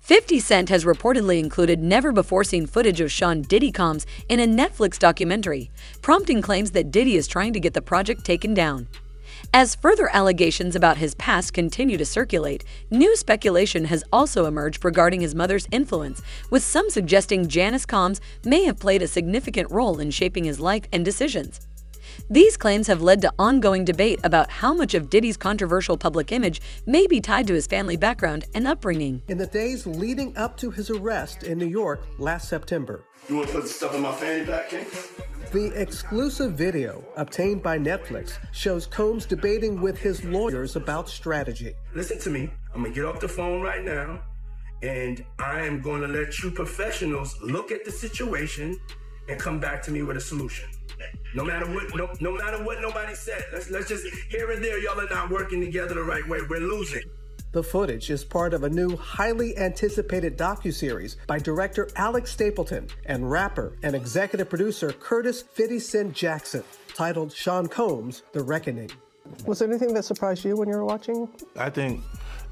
50 Cent has reportedly included never-before-seen footage of Sean Diddy Combs in a Netflix documentary, prompting claims that Diddy is trying to get the project taken down. As further allegations about his past continue to circulate, new speculation has also emerged regarding his mother's influence, with some suggesting Janice Combs may have played a significant role in shaping his life and decisions. These claims have led to ongoing debate about how much of Diddy's controversial public image may be tied to his family background and upbringing. In the days leading up to his arrest in New York last September, You want to put the stuff in my fanny pack, King? the exclusive video obtained by Netflix shows Combs debating with his lawyers about strategy. Listen to me. I'm going to get off the phone right now, and I am going to let you professionals look at the situation and come back to me with a solution. No matter what, no matter what nobody said. Let's just, here and there, y'all are not working together the right way. We're losing. The footage is part of a new, highly anticipated docuseries by director Alex Stapleton and rapper and executive producer Curtis 50 Cent Jackson, titled Sean Combs, The Reckoning. Was there anything that surprised you when you were watching? I think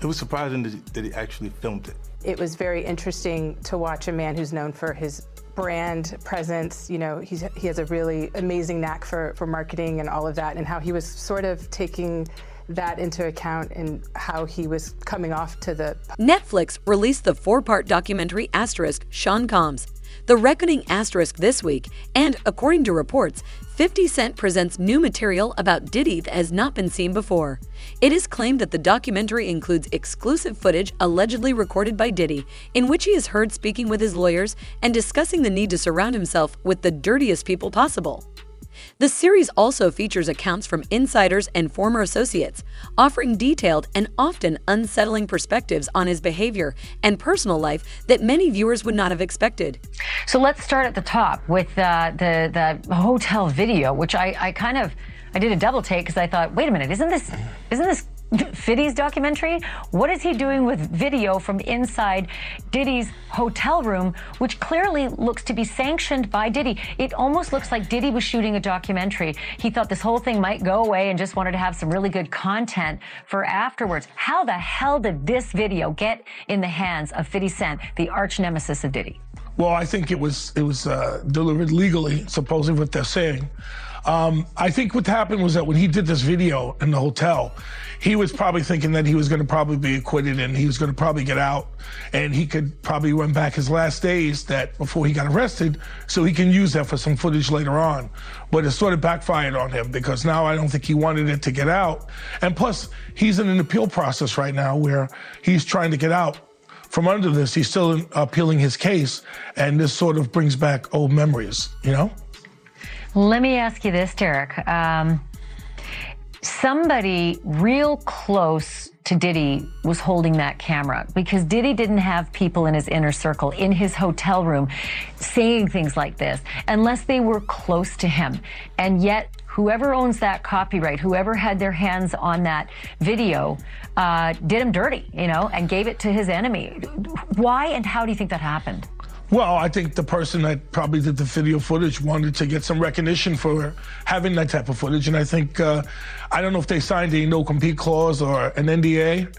it was surprising that he actually filmed it. It was very interesting to watch a man who's known for his brand presence. You know, he has a really amazing knack for marketing and all of that, and how he was sort of taking that into account and how he was coming off to the... Netflix released the 4-part documentary * Sean Combs, The Reckoning * this week, and according to reports, 50 Cent presents new material about Diddy that has not been seen before. It is claimed that the documentary includes exclusive footage allegedly recorded by Diddy, in which he is heard speaking with his lawyers and discussing the need to surround himself with the dirtiest people possible. The series also features accounts from insiders and former associates, offering detailed and often unsettling perspectives on his behavior and personal life that many viewers would not have expected. So let's start at the top with the hotel video, which I did a double take because I thought, wait a minute, isn't this Diddy's documentary? What is he doing with video from inside Diddy's hotel room, which clearly looks to be sanctioned by Diddy? It almost looks like Diddy was shooting a documentary. He thought this whole thing might go away and just wanted to have some really good content for afterwards. How the hell did this video get in the hands of 50 Cent, the arch nemesis of Diddy? Well, I think it was delivered legally, supposedly what they're saying. I think what happened was that when he did this video in the hotel, he was probably thinking that he was going to probably be acquitted and he was going to probably get out and he could probably run back his last days that before he got arrested so he can use that for some footage later on. But it sort of backfired on him because now I don't think he wanted it to get out. And plus, he's in an appeal process right now where he's trying to get out from under this. He's still appealing his case, and this sort of brings back old memories, you know? Let me ask you this, Derek. Somebody real close to Diddy was holding that camera because Diddy didn't have people in his inner circle, in his hotel room, saying things like this unless they were close to him. And yet, whoever owns that copyright, whoever had their hands on that video, did him dirty, you know, and gave it to his enemy. Why and how do you think that happened? Well, I think the person that probably did the video footage wanted to get some recognition for having that type of footage. And I think, I don't know if they signed a no-compete clause or an NDA,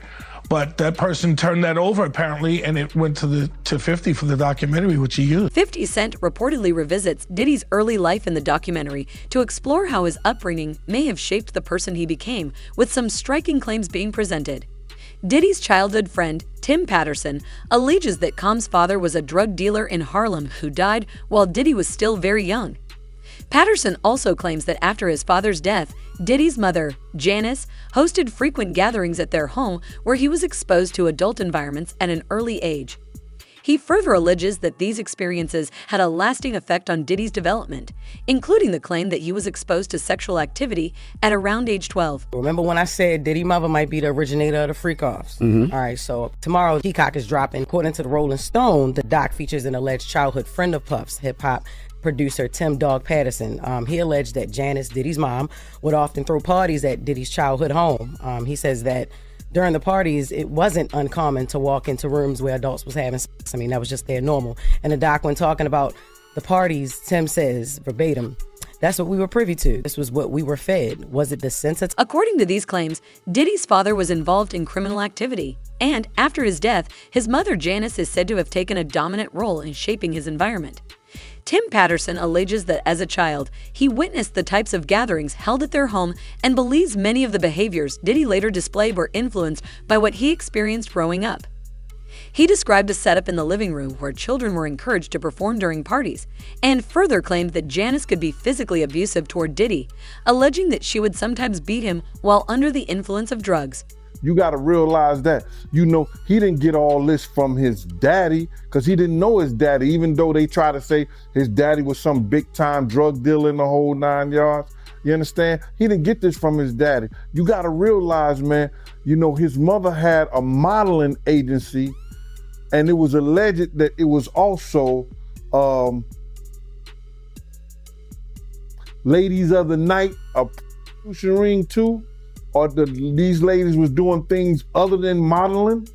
but that person turned that over apparently, and it went to 50 for the documentary, which he used. 50 Cent reportedly revisits Diddy's early life in the documentary to explore how his upbringing may have shaped the person he became, with some striking claims being presented. Diddy's childhood friend, Tim Patterson, alleges that Combs' father was a drug dealer in Harlem who died while Diddy was still very young. Patterson also claims that after his father's death, Diddy's mother, Janice, hosted frequent gatherings at their home where he was exposed to adult environments at an early age. He further alleges that these experiences had a lasting effect on Diddy's development, including the claim that he was exposed to sexual activity at around age 12. Remember when I said Diddy mother might be the originator of the freak-offs? All right, so tomorrow Peacock is dropping. According to the Rolling Stone, the doc features an alleged childhood friend of Puff's, hip-hop producer Tim Dog Patterson. He alleged that Janice, Diddy's mom, would often throw parties at Diddy's childhood home. He says that during the parties, it wasn't uncommon to walk into rooms where adults was having sex. I mean, that was just their normal. And the doc, when talking about the parties, Tim says, verbatim, "That's what we were privy to. This was what we were fed. Was it the sense of..." According to these claims, Diddy's father was involved in criminal activity. And after his death, his mother Janice is said to have taken a dominant role in shaping his environment. Tim Patterson alleges that as a child, he witnessed the types of gatherings held at their home and believes many of the behaviors Diddy later displayed were influenced by what he experienced growing up. He described a setup in the living room where children were encouraged to perform during parties, and further claimed that Janice could be physically abusive toward Diddy, alleging that she would sometimes beat him while under the influence of drugs. You got to realize that, he didn't get all this from his daddy because he didn't know his daddy, even though they try to say his daddy was some big time drug dealer in the whole 9 yards. You understand? He didn't get this from his daddy. You got to realize, man, his mother had a modeling agency, and it was alleged that it was also Ladies of the Night, a prostitution ring too. Or these ladies was doing things other than modeling.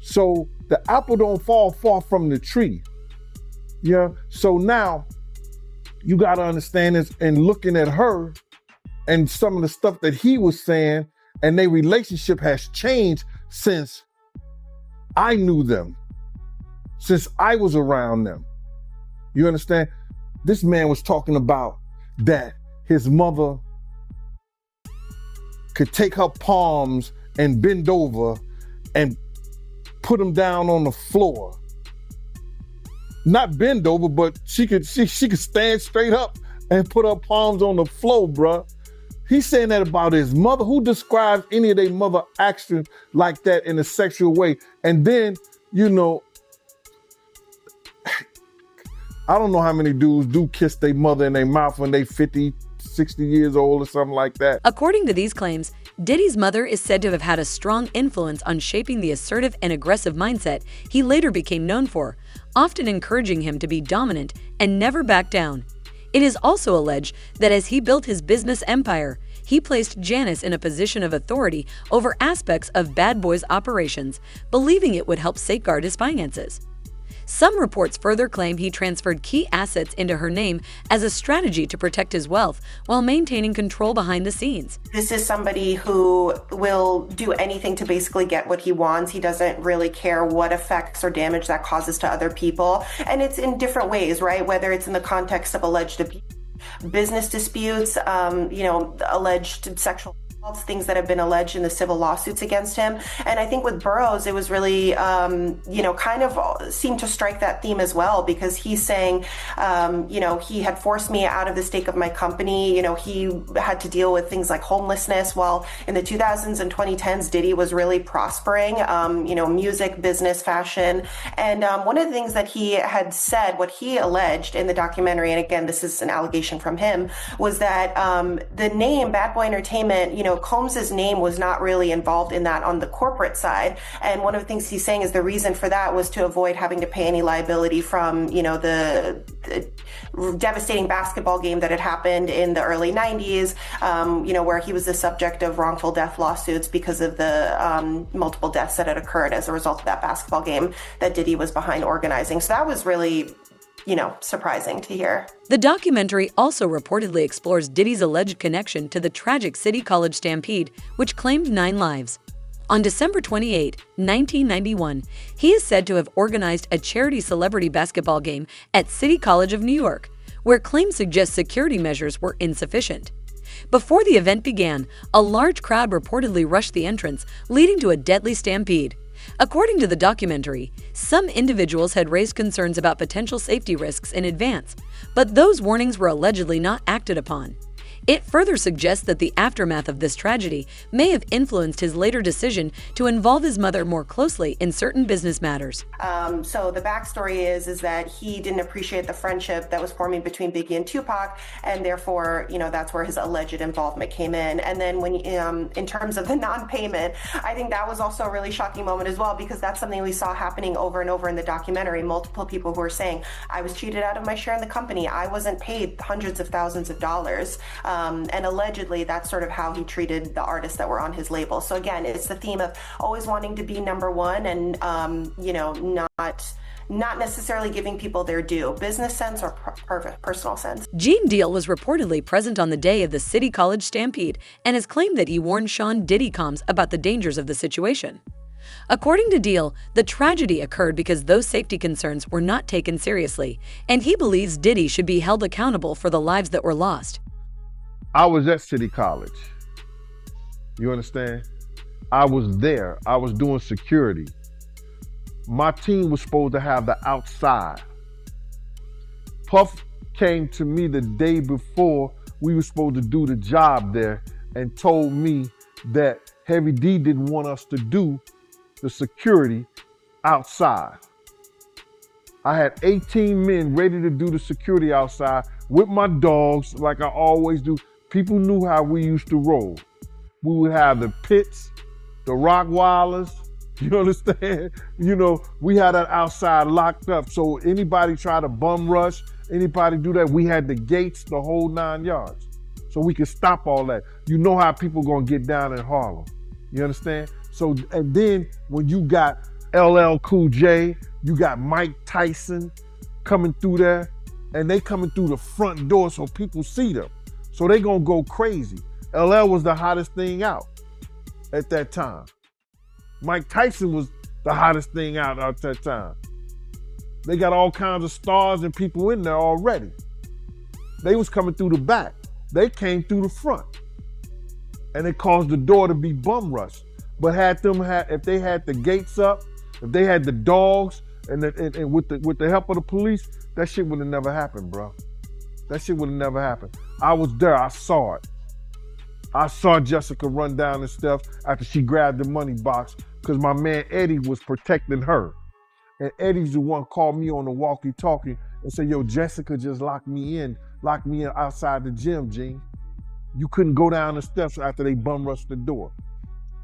So the apple don't fall far from the tree. Yeah. So now you got to understand this, and looking at her and some of the stuff that he was saying, and their relationship has changed since I knew them, since I was around them. You understand? This man was talking about that his mother could take her palms and bend over and put them down on the floor. Not bend over, but she could stand straight up and put her palms on the floor, bruh. He's saying that about his mother. Who describes any of their mother actions like that in a sexual way? And then, I don't know how many dudes do kiss their mother in their mouth when they 50, 60 years old or something like that. According to these claims, Diddy's mother is said to have had a strong influence on shaping the assertive and aggressive mindset he later became known for, often encouraging him to be dominant and never back down. It is also alleged that as he built his business empire, he placed Janice in a position of authority over aspects of Bad Boy's operations, believing it would help safeguard his finances. Some reports further claim he transferred key assets into her name as a strategy to protect his wealth while maintaining control behind the scenes. This is somebody who will do anything to basically get what he wants. He doesn't really care what effects or damage that causes to other people. And it's in different ways, right? Whether it's in the context of alleged abuse, business disputes, alleged sexual things that have been alleged in the civil lawsuits against him. And I think with Burroughs, it was really, kind of seemed to strike that theme as well, because he's saying, he had forced me out of the stake of my company. He had to deal with things like homelessness, while in the 2000s and 2010s, Diddy was really prospering, music, business, fashion. And one of the things that he had said, what he alleged in the documentary, and again, this is an allegation from him, was that the name Bad Boy Entertainment, Combs's name was not really involved in that on the corporate side. And one of the things he's saying is the reason for that was to avoid having to pay any liability from, the devastating basketball game that had happened in the early 90s, where he was the subject of wrongful death lawsuits because of the multiple deaths that had occurred as a result of that basketball game that Diddy was behind organizing. So that was really surprising to hear. The documentary also reportedly explores Diddy's alleged connection to the tragic City College stampede, which claimed 9 lives. On December 28, 1991, he is said to have organized a charity celebrity basketball game at City College of New York, where claims suggest security measures were insufficient. Before the event began, a large crowd reportedly rushed the entrance, leading to a deadly stampede. According to the documentary, some individuals had raised concerns about potential safety risks in advance, but those warnings were allegedly not acted upon. It further suggests that the aftermath of this tragedy may have influenced his later decision to involve his mother more closely in certain business matters. So the backstory is that he didn't appreciate the friendship that was forming between Biggie and Tupac, and therefore, that's where his alleged involvement came in. And then when, in terms of the non-payment, I think that was also a really shocking moment as well, because that's something we saw happening over and over in the documentary. Multiple people who were saying, I was cheated out of my share in the company. I wasn't paid hundreds of thousands of dollars. And allegedly, that's sort of how he treated the artists that were on his label. So again, it's the theme of always wanting to be number one and, not necessarily giving people their due, business sense or personal sense. Gene Deal was reportedly present on the day of the City College stampede and has claimed that he warned Sean Diddy Combs about the dangers of the situation. According to Deal, the tragedy occurred because those safety concerns were not taken seriously, and he believes Diddy should be held accountable for the lives that were lost. I was at City College. You understand? I was there. I was doing security. My team was supposed to have the outside. Puff came to me the day before we were supposed to do the job there and told me that Heavy D didn't want us to do the security outside. I had 18 men ready to do the security outside with my dogs like I always do. People knew how we used to roll. We would have the pits, the Rockwilders, you understand? You know, we had that outside locked up. So anybody try to bum rush, anybody do that, we had the gates, the whole 9 yards. So we could stop all that. You know how people gonna get down in Harlem. You understand? So, and then when you got LL Cool J, you got Mike Tyson coming through there, and they coming through the front door so people see them. So they gonna go crazy. LL was the hottest thing out at that time. Mike Tyson was the hottest thing out at that time. They got all kinds of stars and people in there already. They was coming through the back. They came through the front. And it caused the door to be bum rushed. But if they had the gates up, if they had the dogs, and with the help of the police, that shit would have never happened, bro. That shit would have never happened. I was there, I saw it. I saw Jessica run down the steps after she grabbed the money box because my man Eddie was protecting her. And Eddie's the one called me on the walkie-talkie and said, yo, Jessica just locked me in outside the gym, Gene. You couldn't go down the steps after they bum rushed the door.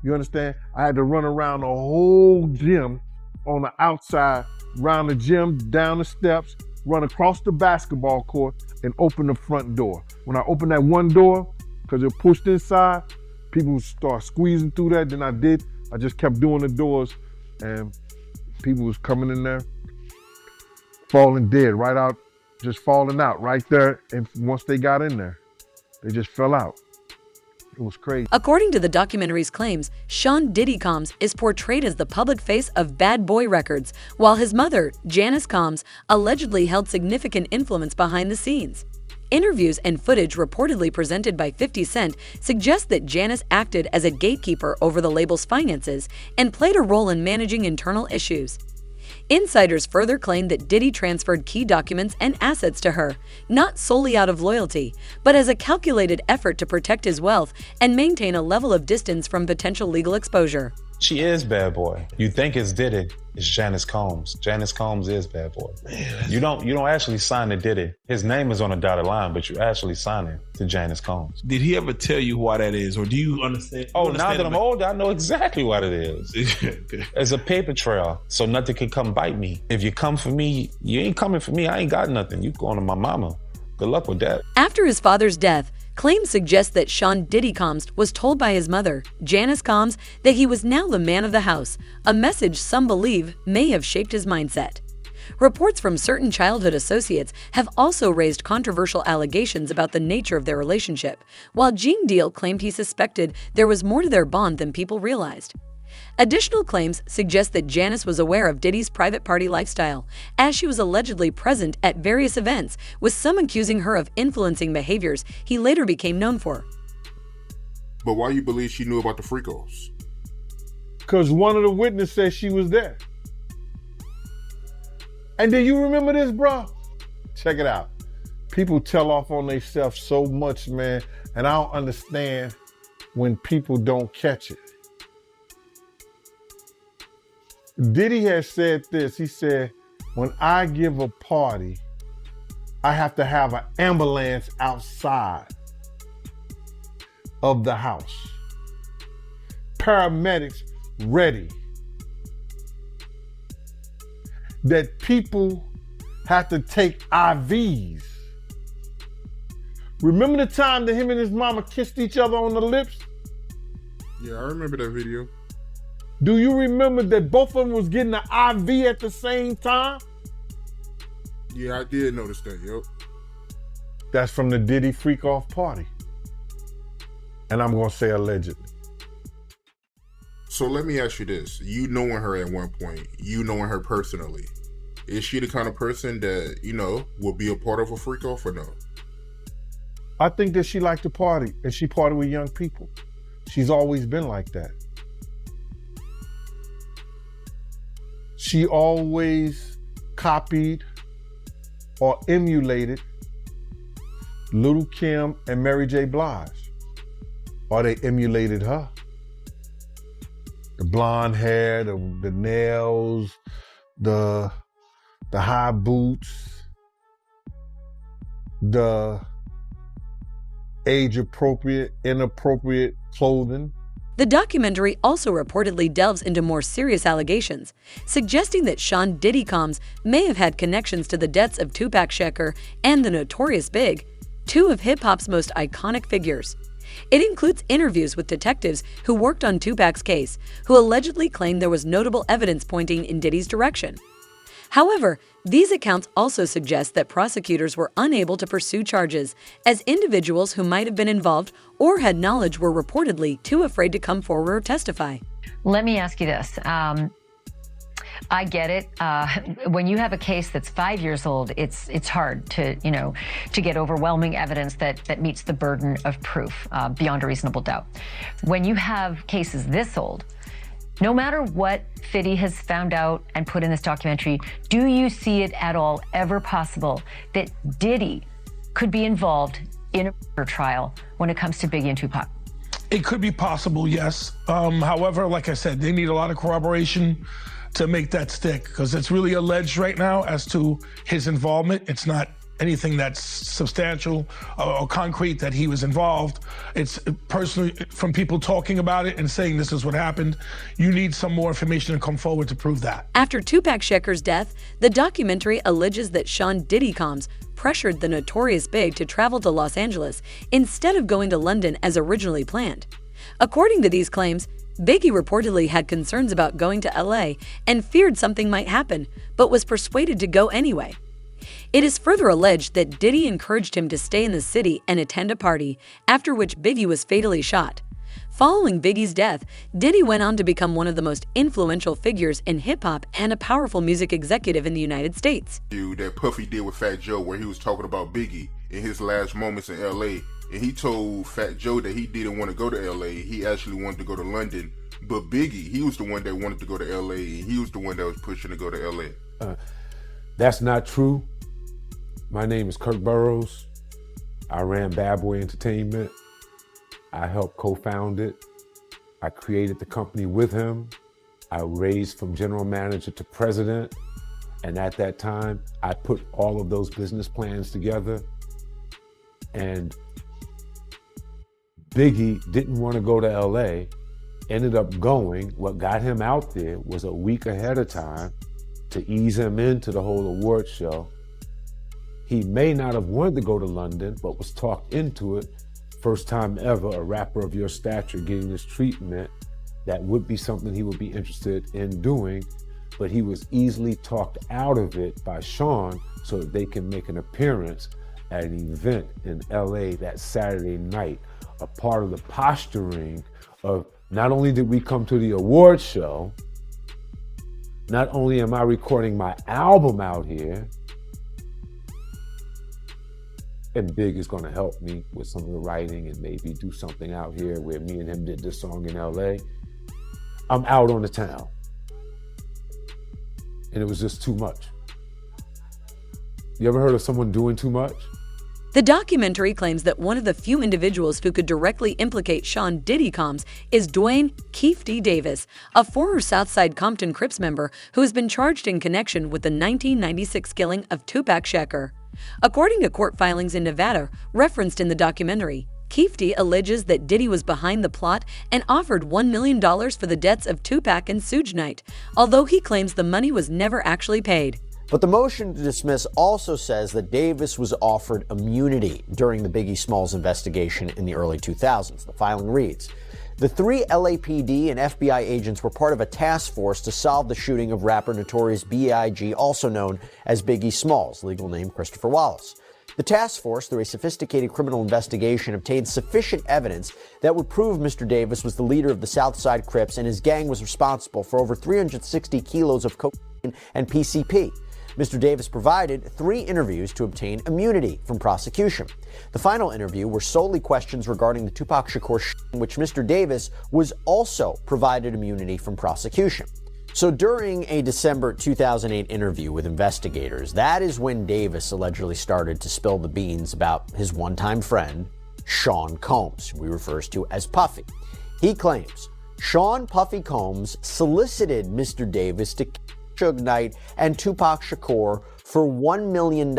You understand? I had to run around the whole gym on the outside, around the gym, down the steps, run across the basketball court, and open the front door. When I opened that one door, because it pushed inside, people start squeezing through that. Then I just kept doing the doors, and people was coming in there, falling dead, right out, just falling out right there. And once they got in there, they just fell out. It was crazy. According to the documentary's claims, Sean Diddy Combs is portrayed as the public face of Bad Boy Records, while his mother, Janice Combs, allegedly held significant influence behind the scenes. Interviews and footage reportedly presented by 50 Cent suggest that Janice acted as a gatekeeper over the label's finances and played a role in managing internal issues. Insiders further claim that Diddy transferred key documents and assets to her, not solely out of loyalty, but as a calculated effort to protect his wealth and maintain a level of distance from potential legal exposure. She is Bad Boy. You think it's Diddy, it's Janice Combs. Janice Combs is Bad Boy. Man, you don't actually sign to Diddy. His name is on a dotted line, but you actually sign it to Janice Combs. Did he ever tell you why that is, or do you understand? Now that I'm older, I know exactly what it is. It's a paper trail, so nothing can come bite me. If you come for me, you ain't coming for me. I ain't got nothing. You going to my mama. Good luck with that. After his father's death, claims suggest that Sean Diddy Combs was told by his mother, Janice Combs, that he was now the man of the house, a message some believe may have shaped his mindset. Reports from certain childhood associates have also raised controversial allegations about the nature of their relationship, while Gene Deal claimed he suspected there was more to their bond than people realized. Additional claims suggest that Janice was aware of Diddy's private party lifestyle, as she was allegedly present at various events, with some accusing her of influencing behaviors he later became known for. But why you believe she knew about the freakos? Because one of the witnesses said she was there. And do you remember this, bro? Check it out. People tell off on themselves so much, man, and I don't understand when people don't catch it. Diddy has said this. He said, when I give a party, I have to have an ambulance outside of the house. Paramedics ready. That people have to take IVs. Remember the time that him and his mama kissed each other on the lips? Yeah, I remember that video. Do you remember that both of them was getting an IV at the same time? Yeah, I did notice that, yep. That's from the Diddy Freak Off party. And I'm gonna say allegedly. So let me ask you this. You knowing her at one point, you knowing her personally, is she the kind of person that, will be a part of a freak off or no? I think that she liked to party, and she partied with young people. She's always been like that. She always copied or emulated Little Kim and Mary J. Blige, or they emulated her. The blonde hair, the nails, the high boots, the age-appropriate, inappropriate clothing. The documentary also reportedly delves into more serious allegations, suggesting that Sean Diddy Combs may have had connections to the deaths of Tupac Shakur and the Notorious B.I.G, two of hip-hop's most iconic figures. It includes interviews with detectives who worked on Tupac's case, who allegedly claimed there was notable evidence pointing in Diddy's direction. However, these accounts also suggest that prosecutors were unable to pursue charges, as individuals who might have been involved or had knowledge were reportedly too afraid to come forward or testify. Let me ask you this. I get it. When you have a case that's 5 years old, it's hard to get overwhelming evidence that meets the burden of proof beyond a reasonable doubt. When you have cases this old, no matter what Fiddy has found out and put in this documentary, do you see it at all ever possible that Diddy could be involved in a murder trial when it comes to Biggie and Tupac? It could be possible, yes. However, like I said, they need a lot of corroboration to make that stick, because it's really alleged right now as to his involvement. It's not anything that's substantial or concrete that he was involved. It's personally from people talking about it and saying this is what happened. You need some more information to come forward to prove that. After Tupac Shakur's death, the documentary alleges that Sean Diddy Combs pressured the Notorious B.I.G to travel to Los Angeles instead of going to London as originally planned. According to these claims, Biggie reportedly had concerns about going to LA and feared something might happen, but was persuaded to go anyway. It is further alleged that Diddy encouraged him to stay in the city and attend a party, after which Biggie was fatally shot. Following Biggie's death, Diddy went on to become one of the most influential figures in hip-hop and a powerful music executive in the United States. That Puffy did with Fat Joe, where he was talking about Biggie in his last moments in LA, and he told Fat Joe that he didn't want to go to LA, he actually wanted to go to London. But Biggie, he was the one that wanted to go to LA, and he was the one that was pushing to go to LA. That's not true. My name is Kirk Burrows. I ran Bad Boy Entertainment. I helped co-found it. I created the company with him. I raised from general manager to president. And at that time, I put all of those business plans together. And Biggie didn't want to go to LA, ended up going. What got him out there was a week ahead of time to ease him into the whole award show. He may not have wanted to go to London, but was talked into it. First time ever a rapper of your stature getting this treatment, that would be something he would be interested in doing, but he was easily talked out of it by Sean so that they can make an appearance at an event in LA that Saturday night. A part of the posturing of not only did we come to the award show, not only am I recording my album out here, and Big is gonna help me with some of the writing and maybe do something out here where me and him did this song in LA. I'm out on the town. And it was just too much. You ever heard of someone doing too much? The documentary claims that one of the few individuals who could directly implicate Sean Diddy Combs is Dwayne Keefe D. Davis, a former Southside Compton Crips member who has been charged in connection with the 1996 killing of Tupac Shakur. According to court filings in Nevada referenced in the documentary, Keefe D. alleges that Diddy was behind the plot and offered $1 million for the deaths of Tupac and Suge Knight, although he claims the money was never actually paid. But the motion to dismiss also says that Davis was offered immunity during the Biggie Smalls investigation in the early 2000s. The filing reads, the three LAPD and FBI agents were part of a task force to solve the shooting of rapper Notorious B.I.G, also known as Biggie Smalls, legal name Christopher Wallace. The task force, through a sophisticated criminal investigation, obtained sufficient evidence that would prove Mr. Davis was the leader of the Southside Crips and his gang was responsible for over 360 kilos of cocaine and PCP. Mr. Davis provided 3 interviews to obtain immunity from prosecution. The final interview were solely questions regarding the Tupac Shakur in which Mr. Davis was also provided immunity from prosecution. So during a December 2008 interview with investigators, that is when Davis allegedly started to spill the beans about his one-time friend, Sean Combs, who he refers to as Puffy. He claims Sean Puffy Combs solicited Mr. Davis to Suge Knight and Tupac Shakur for $1 million.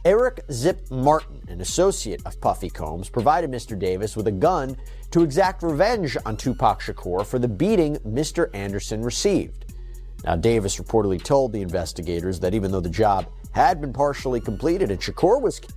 Eric Zip Martin, an associate of Puffy Combs, provided Mr. Davis with a gun to exact revenge on Tupac Shakur for the beating Mr. Anderson received. Now, Davis reportedly told the investigators that even though the job had been partially completed and Shakur was killed,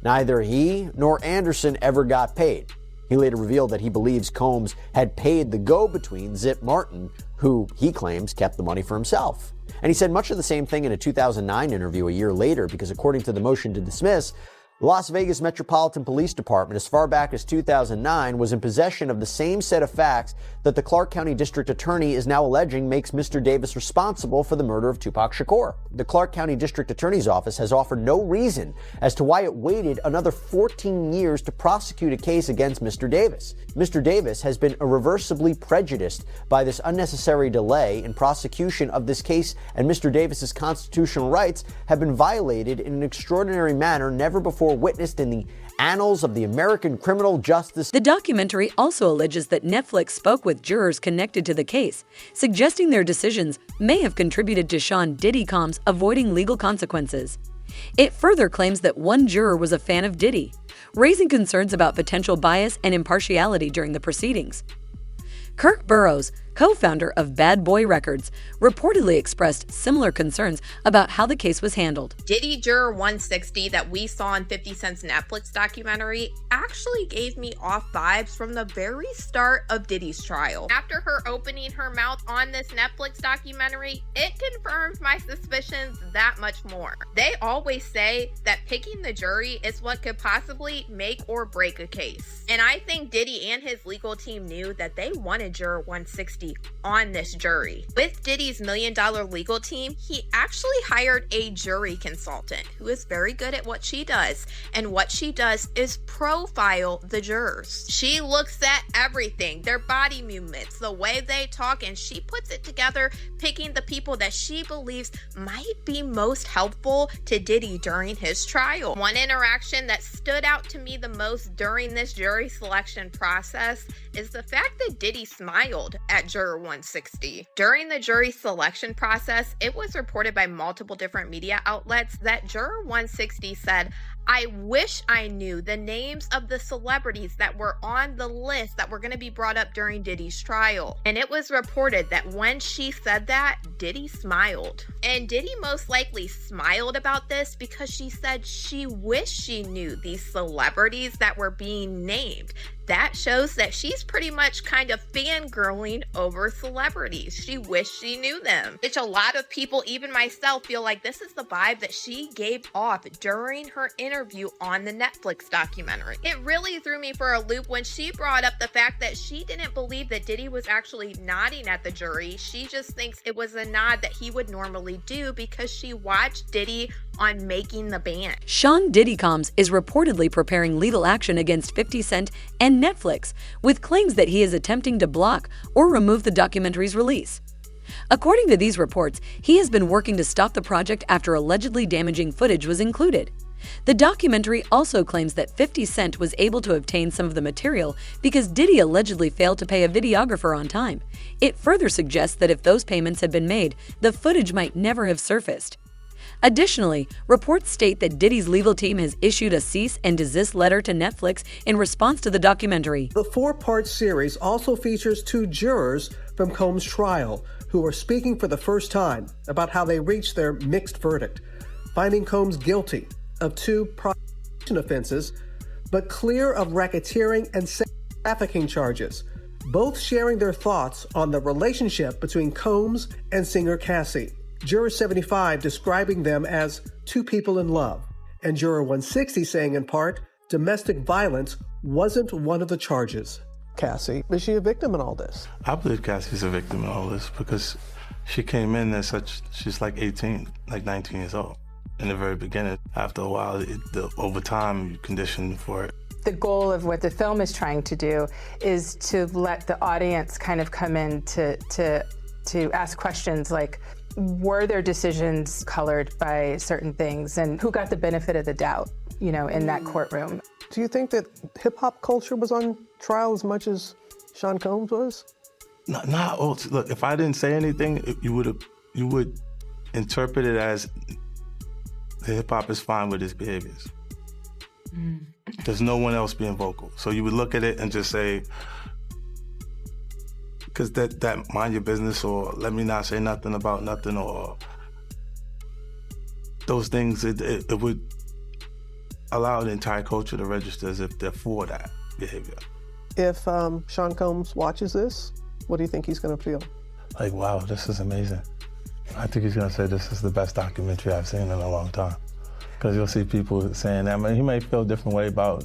neither he nor Anderson ever got paid. He later revealed that he believes Combs had paid the go-between Zip Martin, who he claims kept the money for himself. And he said much of the same thing in a 2009 interview a year later, because according to the motion to dismiss, the Las Vegas Metropolitan Police Department, as far back as 2009, was in possession of the same set of facts that the Clark County District Attorney is now alleging makes Mr. Davis responsible for the murder of Tupac Shakur. The Clark County District Attorney's Office has offered no reason as to why it waited another 14 years to prosecute a case against Mr. Davis. Mr. Davis has been irreversibly prejudiced by this unnecessary delay in prosecution of this case, and Mr. Davis's constitutional rights have been violated in an extraordinary manner never before witnessed in the annals of the American criminal justice. The documentary also alleges that Netflix spoke with jurors connected to the case, suggesting their decisions may have contributed to Sean Diddy Combs avoiding legal consequences. It further claims that one juror was a fan of Diddy, raising concerns about potential bias and impartiality during the proceedings. Kirk Burrows, co-founder of Bad Boy Records, reportedly expressed similar concerns about how the case was handled. Diddy Juror 160 that we saw in 50 Cent's Netflix documentary actually gave me off vibes from the very start of Diddy's trial. After her opening her mouth on this Netflix documentary, it confirmed my suspicions that much more. They always say that picking the jury is what could possibly make or break a case. And I think Diddy and his legal team knew that they wanted Juror 160 on this jury. With Diddy's $1 million legal team, he actually hired a jury consultant who is very good at what she does. And what she does is profile the jurors. She looks at everything, their body movements, the way they talk, and she puts it together, picking the people that she believes might be most helpful to Diddy during his trial. One interaction that stood out to me the most during this jury selection process is the fact that Diddy smiled at Juror 160. During the jury selection process, it was reported by multiple different media outlets that Juror 160 said, "I wish I knew the names of the celebrities that were on the list that were going to be brought up during Diddy's trial." And it was reported that when she said that, Diddy smiled. And Diddy most likely smiled about this because she said she wished she knew these celebrities that were being named. That shows that she's pretty much kind of fangirling over celebrities. She wished she knew them. Which a lot of people, even myself, feel like this is the vibe that she gave off during her interview on the Netflix documentary. It really threw me for a loop when she brought up the fact that she didn't believe that Diddy was actually nodding at the jury. She just thinks it was a nod that he would normally do because she watched Diddy on Making the Band. Sean Diddy Combs is reportedly preparing legal action against 50 Cent and Netflix, with claims that he is attempting to block or remove the documentary's release. According to these reports, he has been working to stop the project after allegedly damaging footage was included. The documentary also claims that 50 Cent was able to obtain some of the material because Diddy allegedly failed to pay a videographer on time. It further suggests that if those payments had been made, the footage might never have surfaced. Additionally, reports state that Diddy's legal team has issued a cease and desist letter to Netflix in response to the documentary. The 4-part series also features 2 jurors from Combs' trial who are speaking for the first time about how they reached their mixed verdict, finding Combs guilty of 2 prostitution offenses, but clear of racketeering and sex trafficking charges, both sharing their thoughts on the relationship between Combs and singer Cassie. Juror 75 describing them as 2 people in love, and Juror 160 saying in part, domestic violence wasn't one of the charges. Cassie, is she a victim in all this? I believe Cassie's a victim in all this because she came in as she's like 18, like 19 years old in the very beginning. After a while, over time, you condition for it. The goal of what the film is trying to do is to let the audience kind of come in to ask questions like, were their decisions colored by certain things, and who got the benefit of the doubt, in that courtroom? Do you think that hip-hop culture was on trial as much as Sean Combs was? Look, if I didn't say anything, you would interpret it as the hip-hop is fine with his behaviors. There's no one else being vocal. So you would look at it and just say, because that mind your business, or let me not say nothing about nothing, or those things, it would allow the entire culture to register as if they're for that behavior. If Sean Combs watches this, what do you think he's going to feel? Like, wow, this is amazing. I think he's going to say this is the best documentary I've seen in a long time. Because you'll see people saying that. He may feel a different way about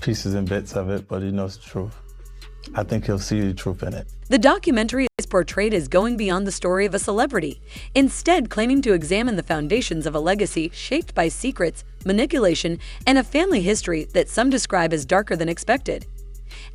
pieces and bits of it, but he knows the truth. I think he'll see the truth in it. The documentary is portrayed as going beyond the story of a celebrity, instead claiming to examine the foundations of a legacy shaped by secrets, manipulation, and a family history that some describe as darker than expected.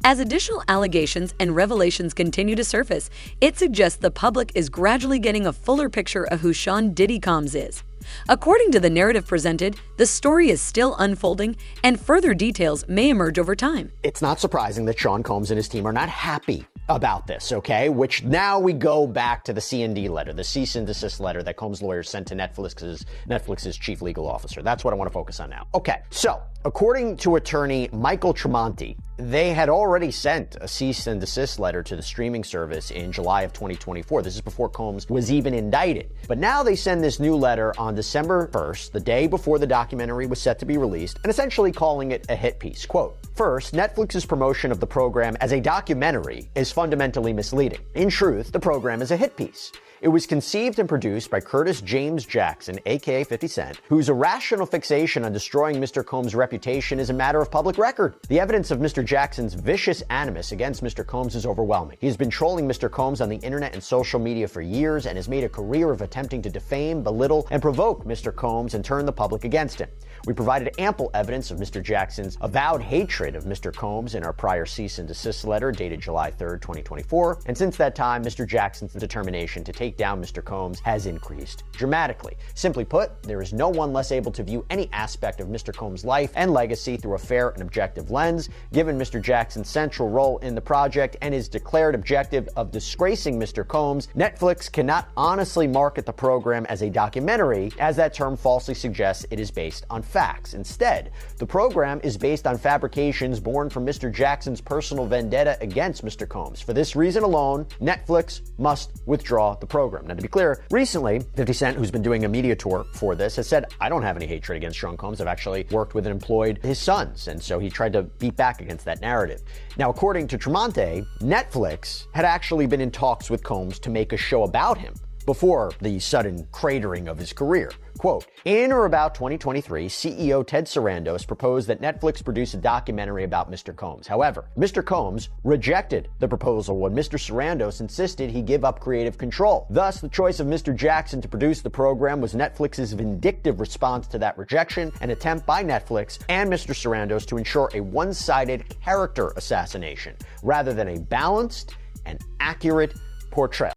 As additional allegations and revelations continue to surface, it suggests the public is gradually getting a fuller picture of who Sean Diddy Combs is. According to the narrative presented, the story is still unfolding and further details may emerge over time. It's not surprising that Sean Combs and his team are not happy about this, okay? Which now we go back to the C&D letter, the cease and desist letter that Combs' lawyers sent to Netflix's chief legal officer. That's what I want to focus on now. Okay, so according to attorney Michael Tremonti, they had already sent a cease and desist letter to the streaming service in July of 2024. This is before Combs was even indicted. But now they send this new letter on December 1st, the day before the documentary was set to be released, and essentially calling it a hit piece. Quote, "First, Netflix's promotion of the program as a documentary is fundamentally misleading. In truth, the program is a hit piece. It was conceived and produced by Curtis James Jackson, aka 50 Cent, whose irrational fixation on destroying Mr. Combs' reputation is a matter of public record. The evidence of Mr. Jackson's vicious animus against Mr. Combs is overwhelming. He has been trolling Mr. Combs on the internet and social media for years and has made a career of attempting to defame, belittle, and provoke Mr. Combs and turn the public against him. We provided ample evidence of Mr. Jackson's avowed hatred of Mr. Combs in our prior cease and desist letter dated July 3rd, 2024, and since that time, Mr. Jackson's determination to take down Mr. Combs has increased dramatically. Simply put, there is no one less able to view any aspect of Mr. Combs' life and legacy through a fair and objective lens. Given Mr. Jackson's central role in the project and his declared objective of disgracing Mr. Combs, Netflix cannot honestly market the program as a documentary, as that term falsely suggests it is based on facts. Instead, the program is based on fabrications born from Mr. Jackson's personal vendetta against Mr. Combs. For this reason alone, Netflix must withdraw the program. Now, to be clear, recently, 50 Cent, who's been doing a media tour for this, has said, I don't have any hatred against Sean Combs. I've actually worked with and employed his sons. And so he tried to beat back against that narrative. Now, according to Tremonti, Netflix had actually been in talks with Combs to make a show about him before the sudden cratering of his career. Quote, in or about 2023, CEO Ted Sarandos proposed that Netflix produce a documentary about Mr. Combs. However, Mr. Combs rejected the proposal when Mr. Sarandos insisted he give up creative control. Thus, the choice of Mr. Jackson to produce the program was Netflix's vindictive response to that rejection, an attempt by Netflix and Mr. Sarandos to ensure a one-sided character assassination rather than a balanced and accurate portrayal.